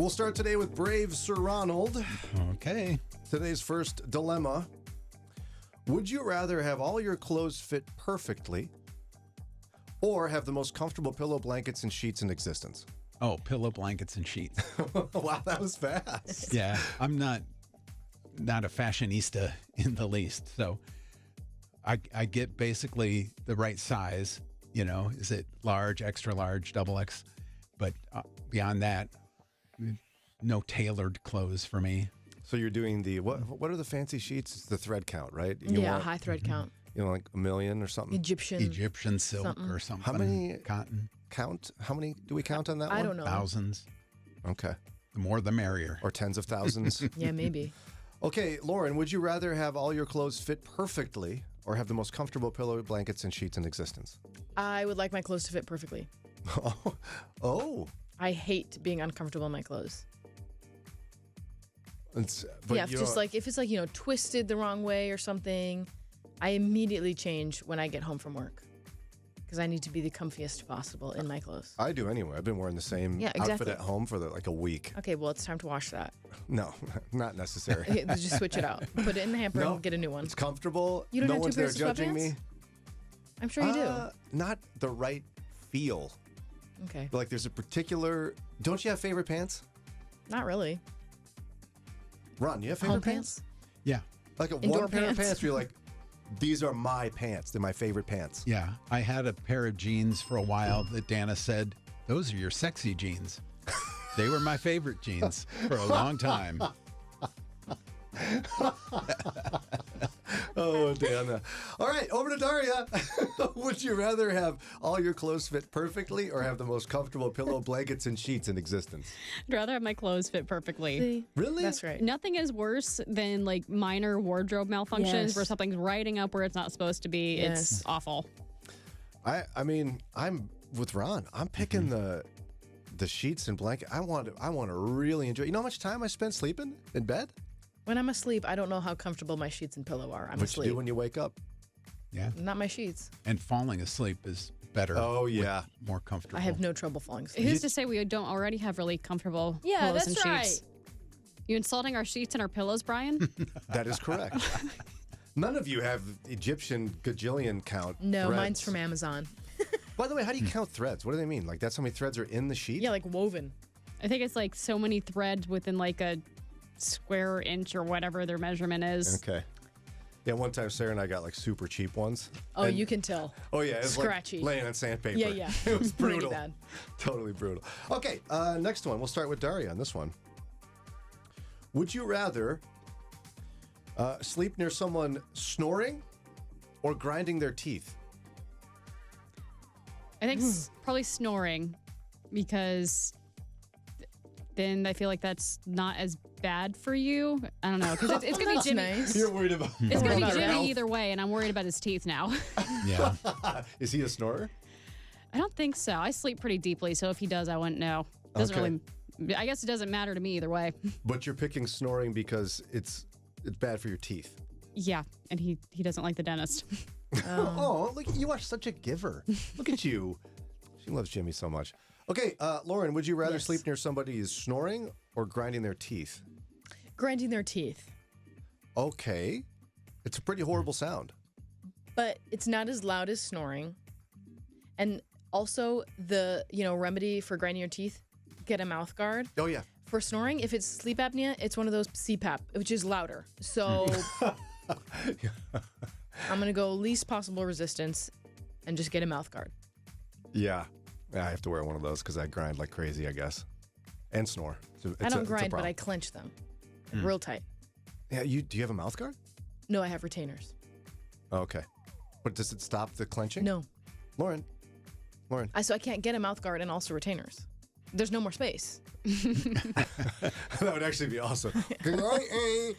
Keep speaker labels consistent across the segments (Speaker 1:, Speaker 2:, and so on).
Speaker 1: We'll start today with brave Sir Ronald.
Speaker 2: Okay.
Speaker 1: Today's first dilemma. Would you rather have all your clothes fit perfectly or have the most comfortable pillow, blankets, and sheets in existence?
Speaker 2: Oh, pillow, blankets, and sheets.
Speaker 1: Wow, that was fast.
Speaker 2: Yeah, I'm not a fashionista in the least. So I get basically the right size. You know, is it large, extra large, double X? But beyond that, no tailored clothes for me.
Speaker 1: So you're doing the, what are the fancy sheets? It's the thread count, right?
Speaker 3: High thread count.
Speaker 1: You know, like a million or something?
Speaker 2: Egyptian silk or something.
Speaker 1: How many?
Speaker 2: Cotton.
Speaker 1: How many do we count on that one?
Speaker 3: I don't know.
Speaker 2: Thousands.
Speaker 1: Okay.
Speaker 2: The more the merrier.
Speaker 1: Or tens of thousands?
Speaker 3: Yeah, maybe.
Speaker 1: Okay, Lauren, would you rather have all your clothes fit perfectly or have the most comfortable pillow, blankets, and sheets in existence?
Speaker 3: I would like my clothes to fit perfectly.
Speaker 1: Oh.
Speaker 3: I hate being uncomfortable in my clothes.
Speaker 1: Just
Speaker 3: like if it's like, twisted the wrong way or something, I immediately change when I get home from work because I need to be the comfiest possible in my clothes.
Speaker 1: I do anyway. I've been wearing the same outfit at home for like a week.
Speaker 3: Okay, well, it's time to wash that.
Speaker 1: No, not necessary.
Speaker 3: Okay, just switch it out. Put it in the hamper and get a new one.
Speaker 1: It's comfortable.
Speaker 3: You don't
Speaker 1: no
Speaker 3: have
Speaker 1: one's
Speaker 3: two
Speaker 1: there
Speaker 3: pairs of
Speaker 1: judging me.
Speaker 3: sweatpants? I'm sure you do.
Speaker 1: Not the right feel.
Speaker 3: Okay.
Speaker 1: Like there's a particular... Don't you have favorite pants?
Speaker 3: Not really.
Speaker 1: Ron, you have
Speaker 3: Home
Speaker 1: favorite pants?
Speaker 2: Yeah.
Speaker 1: Like
Speaker 3: Indoor
Speaker 1: one pair of
Speaker 3: pants?
Speaker 1: pants where you're like, these are my pants. They're my favorite pants.
Speaker 2: Yeah. I had a pair of jeans for a while that Dana said, those are your sexy jeans. They were my favorite jeans for a long time.
Speaker 1: Oh, Dana. All right, over to Daria. Would you rather have all your clothes fit perfectly or have the most comfortable pillow, blankets, and sheets in existence?
Speaker 4: I'd rather have my clothes fit perfectly.
Speaker 3: See?
Speaker 1: Really?
Speaker 3: That's right.
Speaker 4: Nothing is worse than like minor wardrobe malfunctions
Speaker 3: Yes.
Speaker 4: where something's riding up where it's not supposed to be.
Speaker 3: Yes.
Speaker 4: It's awful.
Speaker 1: I mean, I'm with Ron. I'm picking the sheets and blanket. I want to really enjoy. You know how much time I spend sleeping in bed?
Speaker 3: When I'm asleep, I don't know how comfortable my sheets and pillow are. I'm
Speaker 1: What
Speaker 3: asleep.
Speaker 1: you do when you wake up?
Speaker 2: Yeah.
Speaker 3: Not my sheets.
Speaker 2: And falling asleep is better.
Speaker 1: Oh, yeah.
Speaker 2: More comfortable.
Speaker 3: I have no trouble falling asleep.
Speaker 4: Who's to say we don't already have really comfortable
Speaker 3: Yeah,
Speaker 4: pillows
Speaker 3: that's
Speaker 4: and sheets? You insulting our sheets and our pillows, Brian?
Speaker 1: That is correct. None of you have Egyptian gajillion count
Speaker 3: No,
Speaker 1: threads.
Speaker 3: mine's from Amazon.
Speaker 1: By the way, how do you count threads? What do they mean? Like that's how many threads are in the sheet?
Speaker 3: Yeah, like woven.
Speaker 4: I think it's like so many threads within like a square inch or whatever their measurement is.
Speaker 1: Okay. Yeah, one time Sarah and I got like super cheap ones.
Speaker 3: Oh,
Speaker 1: And-
Speaker 3: you can tell.
Speaker 1: Oh yeah, it's
Speaker 3: Scratchy.
Speaker 1: like laying on sandpaper.
Speaker 3: Yeah, yeah.
Speaker 1: It was
Speaker 3: Pretty
Speaker 1: brutal.
Speaker 3: bad.
Speaker 1: Totally brutal. Okay, next one. We'll start with Daria on this one. Would you rather sleep near someone snoring or grinding their teeth?
Speaker 4: I think probably snoring because then I feel like that's not as bad for you. I don't know because it's gonna be
Speaker 3: That's
Speaker 4: Jimmy.
Speaker 3: nice.
Speaker 1: You're worried about.
Speaker 4: It's gonna be
Speaker 3: about
Speaker 4: Jimmy
Speaker 3: Ralph.
Speaker 4: either way, and I'm worried about his teeth now.
Speaker 2: Yeah.
Speaker 1: Is he a snorer?
Speaker 4: I don't think so. I sleep pretty deeply, so if he does, I wouldn't know. Doesn't
Speaker 1: Okay.
Speaker 4: really. I guess it doesn't matter to me either way.
Speaker 1: But you're picking snoring because it's bad for your teeth.
Speaker 4: Yeah, and he doesn't like the dentist.
Speaker 1: Oh, look, you are such a giver. Look at you. She loves Jimmy so much. Okay, Lauren, would you rather
Speaker 3: Yes.
Speaker 1: sleep near somebody who's snoring or grinding their teeth?
Speaker 3: Grinding their teeth.
Speaker 1: Okay. It's a pretty horrible sound.
Speaker 3: But it's not as loud as snoring. And also the, remedy for grinding your teeth, get a mouth guard.
Speaker 1: Oh, yeah.
Speaker 3: For snoring, if it's sleep apnea, it's one of those CPAP, which is louder. So I'm going to go least possible resistance and just get a mouth guard.
Speaker 1: Yeah. I have to wear one of those because I grind like crazy, I guess. And snore. So
Speaker 3: I
Speaker 1: it's
Speaker 3: don't
Speaker 1: it's
Speaker 3: grind, but
Speaker 1: problem.
Speaker 3: I clench them real tight.
Speaker 1: Yeah, do you have a mouth guard?
Speaker 3: No, I have retainers.
Speaker 1: Oh, okay. But does it stop the clenching?
Speaker 3: No.
Speaker 1: Lauren.
Speaker 3: So I can't get a mouth guard and also retainers. There's no more space.
Speaker 1: That would actually be awesome. I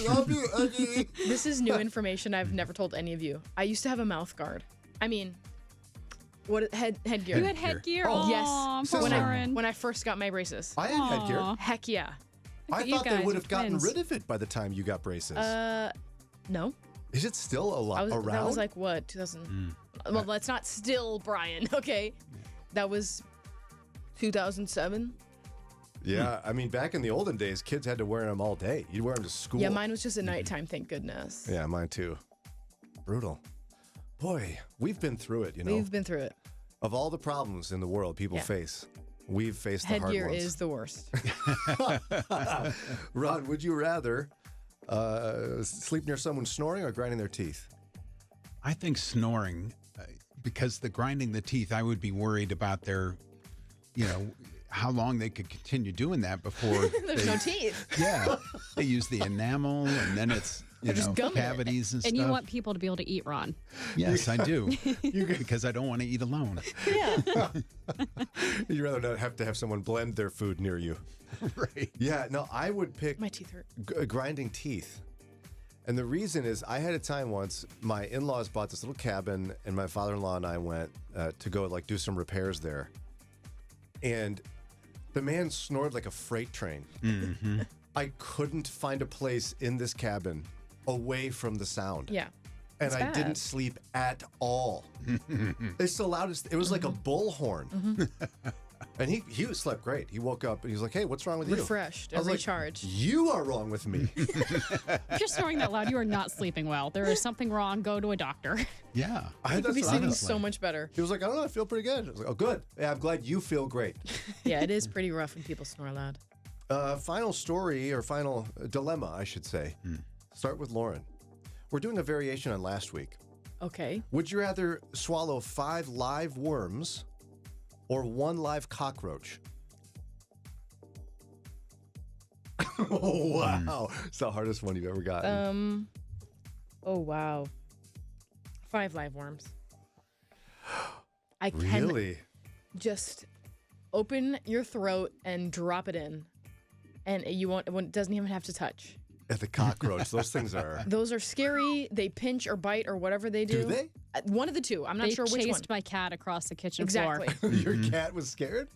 Speaker 1: love you, Eddie.
Speaker 3: This is new information I've never told any of you. I used to have a mouth guard. I mean, headgear.
Speaker 4: You had headgear.
Speaker 1: Oh,
Speaker 3: yes.
Speaker 4: Poor
Speaker 1: When I-
Speaker 4: Lauren.
Speaker 3: When I first got my braces.
Speaker 1: I had headgear.
Speaker 4: Aw.
Speaker 3: Heck yeah.
Speaker 1: I
Speaker 4: at you
Speaker 1: thought they
Speaker 4: guys,
Speaker 1: would
Speaker 4: you're
Speaker 1: have gotten
Speaker 4: twins.
Speaker 1: rid of it by the time you got braces.
Speaker 3: No.
Speaker 1: Is it still around?
Speaker 3: That was like what, 2000? Well, that's not still Brian. Okay, that was 2007.
Speaker 1: Yeah, I mean, back in the olden days, kids had to wear them all day. You'd wear them to school.
Speaker 3: Yeah, mine was just at nighttime, thank goodness.
Speaker 1: Yeah, mine too. Brutal. Boy, we've been through it, you know.
Speaker 3: We've been through it.
Speaker 1: Of all the problems in the world people face, we've faced the hard
Speaker 3: Headgear
Speaker 1: ones.
Speaker 3: is the worst.
Speaker 1: Ron, would you rather sleep near someone snoring or grinding their teeth?
Speaker 2: I think snoring, because the grinding the teeth, I would be worried about their, how long they could continue doing that before
Speaker 3: There's no teeth.
Speaker 2: Yeah, they use the enamel, and then it's
Speaker 3: just gumming it.
Speaker 2: cavities and
Speaker 4: And
Speaker 2: stuff.
Speaker 4: you want people to be able to eat, Ron.
Speaker 2: Yes, I do, because I don't want to eat alone.
Speaker 3: Yeah.
Speaker 1: You'd rather not have to have someone blend their food near you.
Speaker 2: Right.
Speaker 1: Yeah, no, I would pick
Speaker 3: My teeth hurt.
Speaker 1: grinding teeth. And the reason is I had a time once, my in-laws bought this little cabin, and my father-in-law and I went to go do some repairs there. And the man snored like a freight train.
Speaker 2: Mm-hmm.
Speaker 1: I couldn't find a place in this cabin away from the sound.
Speaker 3: Yeah.
Speaker 1: And
Speaker 3: It's
Speaker 1: I
Speaker 3: bad.
Speaker 1: didn't sleep at all. It's the loudest. It was like a bullhorn. And he slept great. He woke up and he was like, "Hey, what's wrong with you?"
Speaker 3: Refreshed
Speaker 1: I was
Speaker 3: and
Speaker 1: like,
Speaker 3: recharged.
Speaker 1: "You are wrong with me."
Speaker 4: If you're snoring that loud, you are not sleeping well. There is something wrong. Go to a doctor.
Speaker 2: Yeah.
Speaker 3: You could be sleeping
Speaker 2: honestly.
Speaker 3: so much better.
Speaker 1: He was like, "I don't know. I feel pretty good." I was like, "Oh, good. Yeah, I'm glad you feel great."
Speaker 3: Yeah, it is pretty rough when people snore loud.
Speaker 1: Final story or final dilemma, I should say. Start with Lauren. We're doing a variation on last week.
Speaker 3: Okay.
Speaker 1: Would you rather swallow 5 live worms or 1 live cockroach? Oh, wow. It's the hardest one you've ever gotten.
Speaker 3: Oh wow. 5 live worms. I can
Speaker 1: Really?
Speaker 3: just open your throat and drop it in, and it doesn't even have to touch.
Speaker 1: At the cockroach, those things are.
Speaker 3: Those are scary. They pinch or bite or whatever they do.
Speaker 1: Do they?
Speaker 3: One of the two. I'm not
Speaker 4: They
Speaker 3: sure which one.
Speaker 4: chased my cat across the kitchen
Speaker 3: Exactly.
Speaker 4: floor.
Speaker 1: Your cat was scared?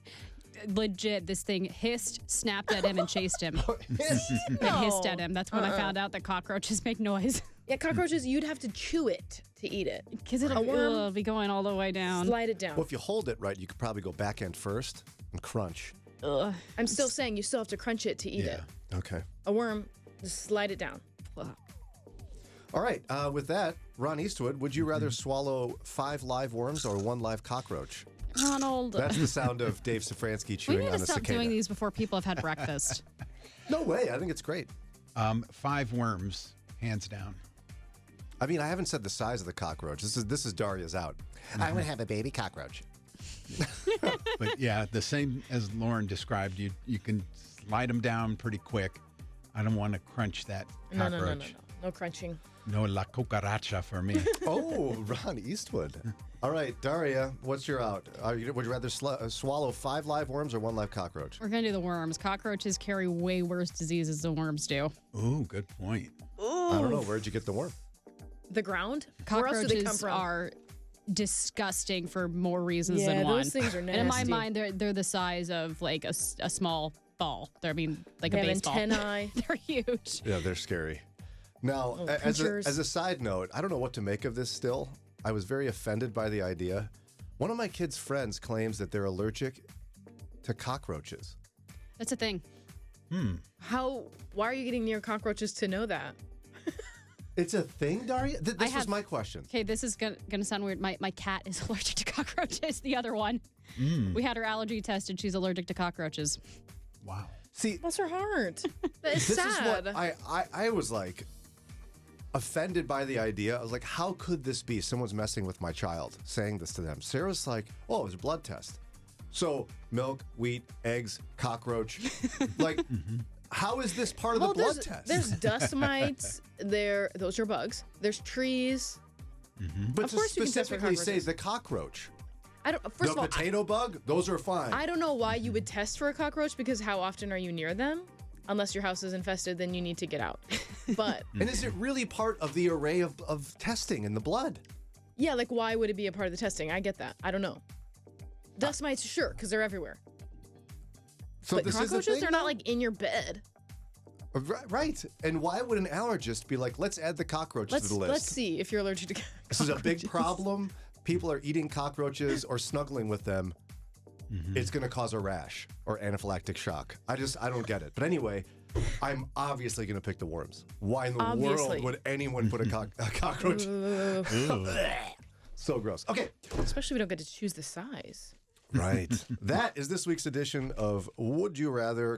Speaker 4: Legit, this thing hissed, snapped at him, and chased him. It hissed at him. That's when I found out that cockroaches make noise.
Speaker 3: Yeah, cockroaches. You'd have to chew it to eat it.
Speaker 4: Because
Speaker 3: A worm?
Speaker 4: it'll be going all the way down.
Speaker 3: Slide it down.
Speaker 1: Well, if you hold it right, you could probably go back end first and crunch.
Speaker 4: Ugh.
Speaker 3: I'm still saying you still have to crunch it to eat it.
Speaker 1: Okay.
Speaker 3: A worm, just slide it down.
Speaker 1: All right. With that, Ron Eastwood, would you rather swallow 5 live worms or 1 live cockroach?
Speaker 4: Ronald,
Speaker 1: That's the sound of Dave Safransky
Speaker 4: we
Speaker 1: chewing
Speaker 4: need
Speaker 1: on
Speaker 4: to
Speaker 1: a
Speaker 4: stop
Speaker 1: cicada.
Speaker 4: doing these before people have had breakfast.
Speaker 1: No way. I think it's great.
Speaker 2: 5 worms, hands down.
Speaker 1: I mean, I haven't said the size of the cockroach. This is Daria's out. I would have a baby cockroach.
Speaker 2: But yeah, the same as Lauren described, you can slide them down pretty quick. I don't want to crunch that
Speaker 3: No,
Speaker 2: cockroach.
Speaker 3: no. No crunching.
Speaker 2: No la cucaracha for me.
Speaker 1: Oh, Ron Eastwood. All right, Daria, what's your out? Would you rather swallow 5 live worms or 1 live cockroach?
Speaker 4: We're going to do the worms. Cockroaches carry way worse diseases than worms do.
Speaker 2: Ooh, good point.
Speaker 1: I don't know. Where'd you get the worm?
Speaker 3: The ground? Where else do they come
Speaker 4: Cockroaches
Speaker 3: from?
Speaker 4: are disgusting for more reasons
Speaker 3: Yeah,
Speaker 4: than one.
Speaker 3: those things are
Speaker 4: And in my
Speaker 3: nasty.
Speaker 4: mind, they're the size of like a small ball. Like
Speaker 3: They
Speaker 4: a
Speaker 3: have
Speaker 4: baseball.
Speaker 3: antennae.
Speaker 4: They're huge.
Speaker 1: Yeah, they're scary. Now,
Speaker 3: Oh,
Speaker 1: as
Speaker 3: pinchers.
Speaker 1: a side note, I don't know what to make of this still. I was very offended by the idea. One of my kids' friends claims that they're allergic to cockroaches.
Speaker 4: That's a thing.
Speaker 3: Why are you getting near cockroaches to know that?
Speaker 1: It's a thing, Daria? This was
Speaker 4: have-
Speaker 1: my question.
Speaker 4: Okay, this is gonna sound weird. My cat is allergic to cockroaches. The other one, we had her allergy tested. She's allergic to cockroaches.
Speaker 2: Wow.
Speaker 1: See,
Speaker 3: Bless her heart. That is
Speaker 1: this
Speaker 3: sad.
Speaker 1: is what I was like offended by the idea. I was like, how could this be? Someone's messing with my child, saying this to them. Sarah's like, oh, it was a blood test. So milk, wheat, eggs, cockroach. Like, how is this part of the blood test?
Speaker 3: There's dust mites. Those are bugs. There's trees.
Speaker 1: but
Speaker 3: of
Speaker 1: to
Speaker 3: course you can test for
Speaker 1: specifically say
Speaker 3: cockroaches.
Speaker 1: the cockroach.
Speaker 3: I don't. First
Speaker 1: The
Speaker 3: of all,
Speaker 1: potato bug, those are fine.
Speaker 3: I don't know why you would test for a cockroach because how often are you near them? Unless your house is infested, then you need to get out. But
Speaker 1: and is it really part of the array of testing in the blood?
Speaker 3: yeah, like why would it be a part of the testing? I get that. I don't know. Dust mites, sure, because they're everywhere.
Speaker 1: So
Speaker 3: But
Speaker 1: this is a
Speaker 3: cockroaches,
Speaker 1: thing
Speaker 3: they're
Speaker 1: now?
Speaker 3: not like in your bed.
Speaker 1: Right. And why would an allergist be like, let's add the cockroach to the list?
Speaker 3: Let's see if you're allergic to
Speaker 1: This is a big
Speaker 3: cockroaches.
Speaker 1: problem. People are eating cockroaches or snuggling with them. it's going to cause a rash or anaphylactic shock. I don't get it. But anyway, I'm obviously going to pick the worms. Why in the
Speaker 3: Obviously.
Speaker 1: world would anyone put a cockroach? So gross. Okay.
Speaker 3: Especially if we don't get to choose the size.
Speaker 1: Right. That is this week's edition of Would You Rather.